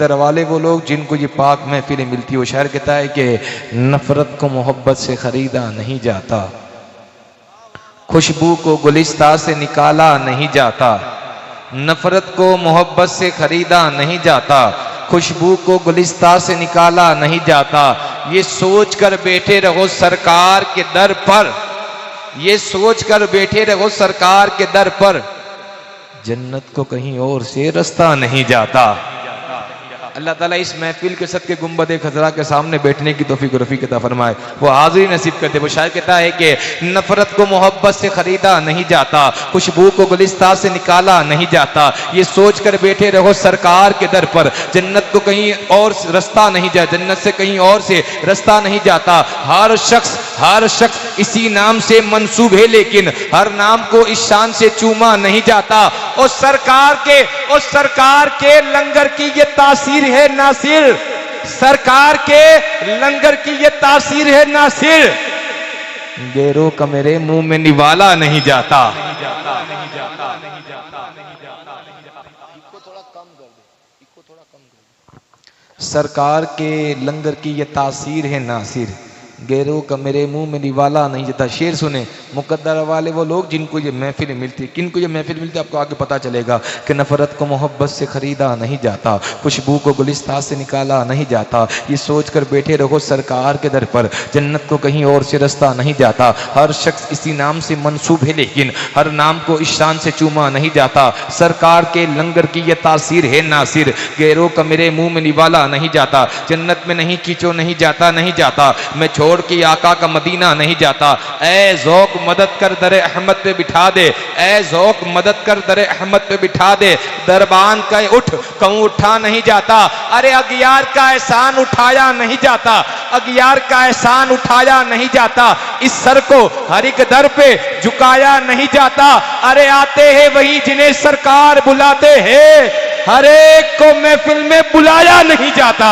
मुकद्दर वाले वो लोग जिनको ये पाक महफिलें मिलती है। वो शायर कहता है कि नफरत को मोहब्बत से खरीदा नहीं जाता, खुशबू को गुलिस्तान से निकाला नहीं जाता। नफरत को मोहब्बत से खरीदा नहीं जाता, खुशबू को गुलिस्तान से निकाला नहीं जाता। ये सोच कर बैठे रहो सरकार के दर पर, ये सोच कर बैठे रहो सरकार के दर पर, जन्नत को कहीं और से रास्ता नहीं जाता। अल्लाह ताला इस महफिल के सदके गुंबद खजरा के सामने बैठने की तौफीक रफीक अता फरमाए, वो हाजिरी नसीब करते। वो शायर कहता है कि नफरत को मोहब्बत से खरीदा नहीं जाता, खुशबू को गुलिस्तान से निकाला नहीं जाता। ये सोच कर बैठे रहो सरकार के दर पर, जन्नत को कहीं और रास्ता नहीं जाता, जन्नत से कहीं और से रास्ता नहीं जाता। हर शख्स इसी नाम से मंसूब है, लेकिन हर नाम को इस शान से चूमा नहीं जाता। और सरकार के लंगर की ये तासीर है नासिर, सरकार के लंगर की ये तासीर है नासिर, गैरों का मेरे मुंह में निवाला नहीं जाता। सरकार के लंगर की ये तासीर है नासिर, गैरों का मेरे मुंह में निवाला नहीं जाता। शेर सुने, मुकद्दर वाले वो लोग जिनको ये महफिल मिलती है। किनको ये महफिल मिलती है आपको आगे पता चलेगा कि नफरत को मोहब्बत से खरीदा नहीं जाता, खुशबू को गुलिस्तान से निकाला नहीं जाता। ये सोच कर बैठे रहो सरकार के दर पर, जन्नत को कहीं और से रास्ता नहीं जाता। हर शख्स इसी नाम से मंसूब है, लेकिन हर नाम को इस शान से चूमा नहीं जाता। सरकार के लंगर की ये तासीर है नासिर, गैरों का मेरे मुंह में निवाला नहीं जाता। जन्नत में नहीं खींचो नहीं जाता, मैं छोड़ के आका का मदीना नहीं जाता। ऐ ज़ौक़ मदद कर दरे अहमद पे बिठा दे, ऐ ज़ौक़ मदद कर दरे अहमद पे बिठा दे। दरबान का उठ कहूं उठा नहीं जाता, अरे अगियार का एहसान उठाया नहीं जाता, अगियार का एहसान उठाया नहीं जाता। इस सर को हर एक दर पे झुकाया नहीं जाता। अरे आते हैं वही जिन्हें सरकार बुलाते हैं, हर एक को महफिल में बुलाया नहीं जाता।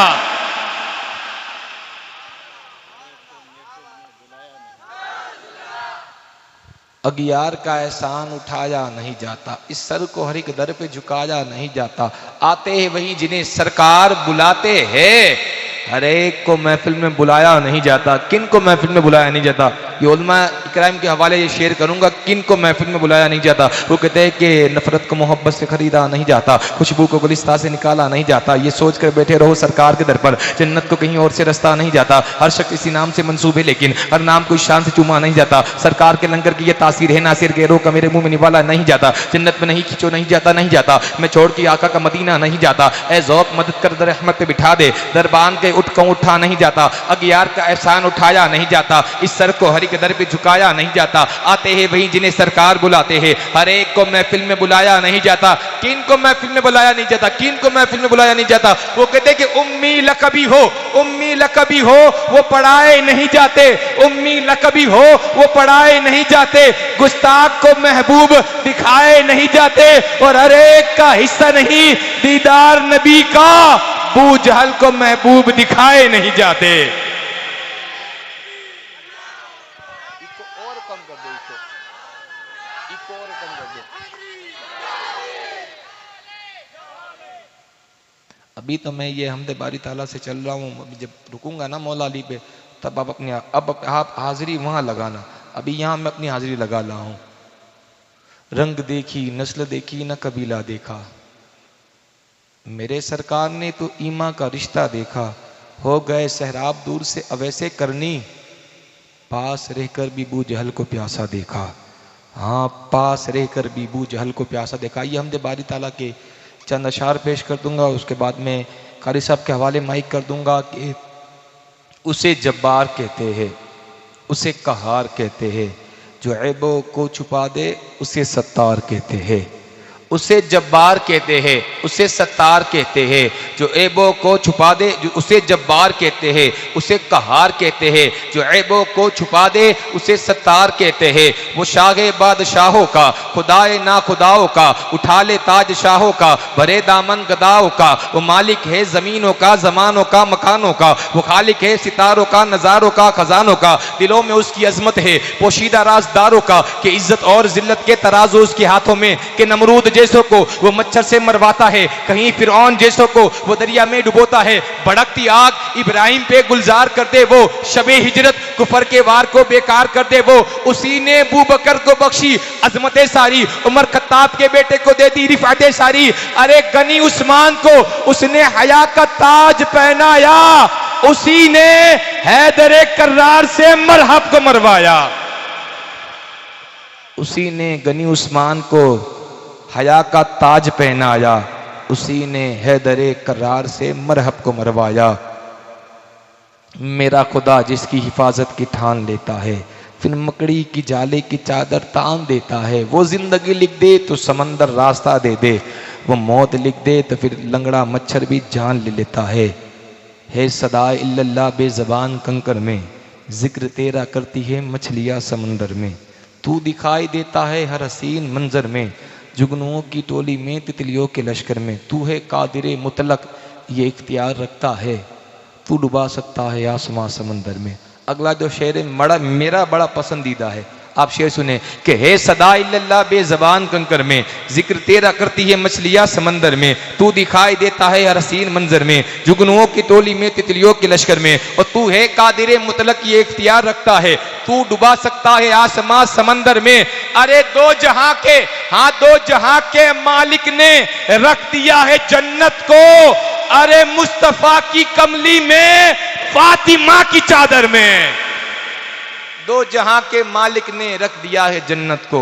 अगियार का एहसान उठाया नहीं जाता, इस सर को हर एक दर पे झुकाया नहीं जाता। आते हैं वही जिन्हें सरकार बुलाते हैं, हर एक को महफिल में बुलाया नहीं जाता। किन को महफिल में बुलाया नहीं जाता? ये उलमा इकराम के हवाले ये शेयर करूंगा, किन को महफिल में बुलाया नहीं जाता। वो कहते हैं कि नफरत को मोहब्बत से खरीदा नहीं जाता, खुशबू को गुलिस्तान से निकाला नहीं जाता। ये सोच कर बैठे रहो सरकार के दर पर, जन्नत को कहीं और से रास्ता नहीं जाता। हर शख्स इसी नाम से मंसूब है, लेकिन हर नाम को इस शान से चूमा नहीं जाता। सरकार के लंगर की ये तासीर है नासिर, गैरों का मेरे मुंह में निवाला नहीं जाता। जन्नत में नहीं खींचो नहीं जाता, मैं छोड़ के आका का मदीना नहीं जाता। ऐ ज़ौक़ मदद कर दर अहमद पे बिठा दे, दरबान के उठ कहूं उठा नहीं जाता। अगियार का एहसान उठाया नहीं जाता, इस सर को हर एक दर पे झुकाया नहीं जाता। आते हैं वही जिन्हें सरकार बुलाते हैं, हर एक को महफिल में बुलाया नहीं जाता। किन को महफिल में बुलाया नहीं जाता? किन को महफिल में बुलाया नहीं जाता? वो कहते कि उम्मी लकबी हो वो पढ़ाए नहीं जाते, उम्मी लकबी हो वो पढ़ाए नहीं जाते। गुस्ताख को महबूब दिखाए नहीं जाते, और हर एक का हिस्सा नहीं दीदार नबी का, अबू जहल को महबूब दिखाए नहीं जाते। अभी तो मैं ये हमदे बारी ताला से चल रहा हूँ, जब रुकूंगा ना मौला अली पे तब आप हाजिरी वहां लगाना। अभी यहाँ मैं अपनी हाजिरी लगा रहा हूँ। रंग देखी नस्ल देखी न कबीला देखा, मेरे सरकार ने तो ईमा का रिश्ता देखा। हो गए सहराब दूर से अवैसे करनी, पास रहकर भी बू जहल को प्यासा देखा। हाँ, पास रहकर भी बू जहल को प्यासा देखा। ये हमदे बारी ताला के चंद अशार पेश कर दूंगा, उसके बाद में कारी साहब के हवाले माइक कर दूंगा कि उसे जब्बार कहते हैं, उसे कहार कहते हैं, जो ऐबों को छुपा दे उसे सत्तार कहते हैं। उसे जब्बार कहते हैं, उसे सत्तार कहते हैं, जो ऐबों को छुपा दे जो उसे जब्बार कहते हैं, उसे कहार कहते हैं, जो ऐबों को छुपा दे उसे सत्तार कहते हैं। वो शाहे बादशाहों का, खुदाए ना खुदाओं का, उठा ले ताज शाहों का, भरे दामन गदाओं का। वो मालिक है जमीनों का, जमानों का, मकानों का। वो खालिक है सितारों का, नजारों का, खजानों का। दिलों में उसकी अजमत है पोशीदा राजदारों का, कि इज्जत और जिल्लत के तराजू उसके हाथों में, कि नमरूद जैसों को वो मच्छर से मरवाता है, कहीं फिरौन जैसों को वो दरिया में डुबोता है। भड़कती आग इब्राहिम पे गुलजार कर दे वो, शबे हिजरत कुफर के वार को बेकार कर दे वो। उसी ने अबू बकर को बख्शी अजमतें सारी, उमर खत्ताब के बेटे को दे दी रिफातें सारी। अरे गनी उस्मान को उसने हया का ताज पहनाया, उसी ने हैदरे कर्रार से मरहब को मरवाया। उसी ने गनी उस्मान को हया का ताज पहनाया, उसी ने हैदरे कर्रार से मरहब को मरवाया। मेरा खुदा जिसकी हिफाजत की ठान लेता है, फिर मकड़ी की जाले की चादर तान देता है। वो जिंदगी लिख दे तो समंदर रास्ता दे दे, वो मौत लिख दे तो फिर लंगड़ा मच्छर भी जान ले लेता है सदाए इल्लल्लाह बेज़बान कंकर में, जिक्र तेरा करती है मछलियाँ समंदर में। तू दिखाई देता है हर हसीन मंजर में, जुगनुओं की टोली में तितलियों के लश्कर में। तू है कादिरे मुतलक ये इख्तियार रखता है, तू डुबा सकता है आसमां समंदर में। अगला जो शेर है मेरा बड़ा पसंदीदा है, आप शेर सुने कि है सदा इल्लल्लाह बेज़बान कंकर में, जिक्र तेरा करती है मछलियाँ समंदर में। तू दिखाई देता है हर हसीन मंजर में, जुगनुओं की टोली में तितलियों के लश्कर में। और तू है कादिरे मुतलक ये इख्तियार रखता है, तू डुबा सकता है आसमां समंदर में। अरे दो जहां के मालिक ने रख दिया है जन्नत को, अरे मुस्तफा की कमली में फातिमा की चादर में। दो जहां के मालिक ने रख दिया है जन्नत को,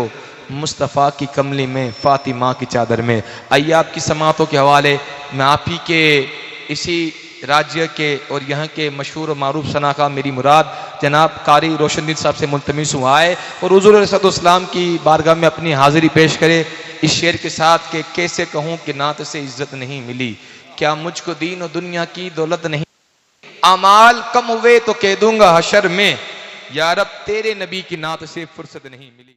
मुस्तफ़ा की कमली में फातिमा की चादर में। आइए आपकी समातों के हवाले मैं आप ही के इसी राज्य के और यहाँ के मशहूर मारूफ सनाखा मेरी मुराद जनाब कारी रोशनदीन साहब से मुल्तमिस हुआ है और हुज़ूर अलैहिस्सलाम की बारगाह में अपनी हाजिरी पेश करे इस शेर के साथ कि कैसे कहूँ कि नात से इज्जत नहीं मिली, क्या मुझको दीन और दुनिया की दौलत नहीं। अमाल कम हुए तो कह दूंगा हशर में, या रब तेरे नबी की नात से फुर्सत नहीं मिली।